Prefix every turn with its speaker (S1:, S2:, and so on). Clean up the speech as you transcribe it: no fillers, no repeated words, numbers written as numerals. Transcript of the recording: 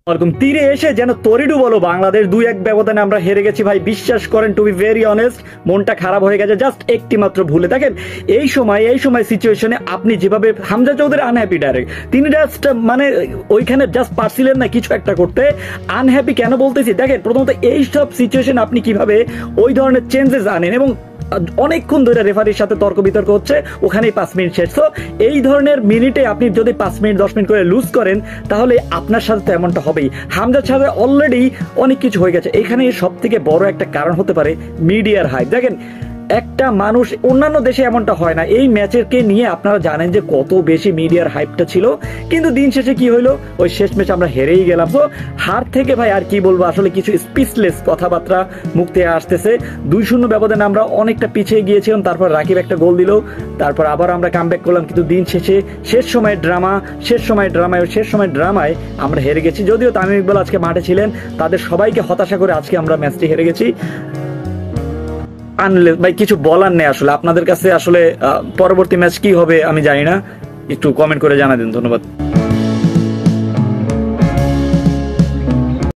S1: ওরকম তীরে এসে যেন তরিডু বলো বাংলাদেশ 2-1 ব্যবধানে আমরা হেরে গেছি ভাই, বিশ্বাস করেন, টু বি ভেরি অনেস্ট মনটা খারাপ হয়ে গেছে জাস্ট একটি মাত্র ভুলে। দেখেন এই সময় সিচুয়েশনে আপনি যেভাবে, হামজা চৌধুরী আনহ্যাপি ডাইরেক্ট, তিনি জাস্ট মানে ওইখানে জাস্ট পারছিলেন না কিছু একটা করতে। আনহ্যাপি কেন বলতেছি, দেখেন প্রথমত এই সব সিচুয়েশন আপনি কিভাবে ওই ধরনের চেঞ্জেস আনেন, এবং অনেকক্ষণ ধরে রেফারির সাথে তর্ক বিতর্ক হচ্ছে, ওখানেই 5 মিনিট শেষ। তো এই ধরনের মিনিটে আপনি যদি 5 মিনিট 10 মিনিট করে লুজ করেন তাহলে আপনার সাথে তো এমনটা হবেই। হামজার সাথে অলরেডি অনেক কিছু হয়ে গেছে। এখানে সব থেকে বড় একটা কারণ হতে পারে মিডিয়ার হাইপ। দেখেন একটা মানুষ, অন্যান্য দেশে এমনটা হয় না, এই ম্যাচেরকে নিয়ে আপনারা জানেন যে কত বেশি মিডিয়ার হাইপটা ছিল, কিন্তু দিন শেষে কি হইলো, ওই শেষ ম্যাচ আমরা হেরেই গেলাম। তো হার থেকে ভাই আর কি বলবো, আসলে কিছু স্পিচলেস কথাবার্তা মুখ থেকে আসতেছে। 2-0 ব্যবধানে আমরা অনেকটা পিছিয়ে গিয়েছিলাম, তারপর রাকিব একটা গোল দিল, তারপর আবার আমরা কামব্যাক করলাম, কিন্তু দিন শেষে শেষ সময় ড্রামায় আমরা হেরে গেছি। যদিও তামিম ইকবাল আজকে মাঠে ছিলেন, তাদের সবাইকে হতাশা করে আজকে আমরা ম্যাচটি হেরে গেছি। আনলে ভাই কিছু বলার নেই আসলে। আপনাদের কাছে আসলে পরবর্তী ম্যাচ কি হবে আমি জানি না, একটু কমেন্ট করে জানা দিন। ধন্যবাদ।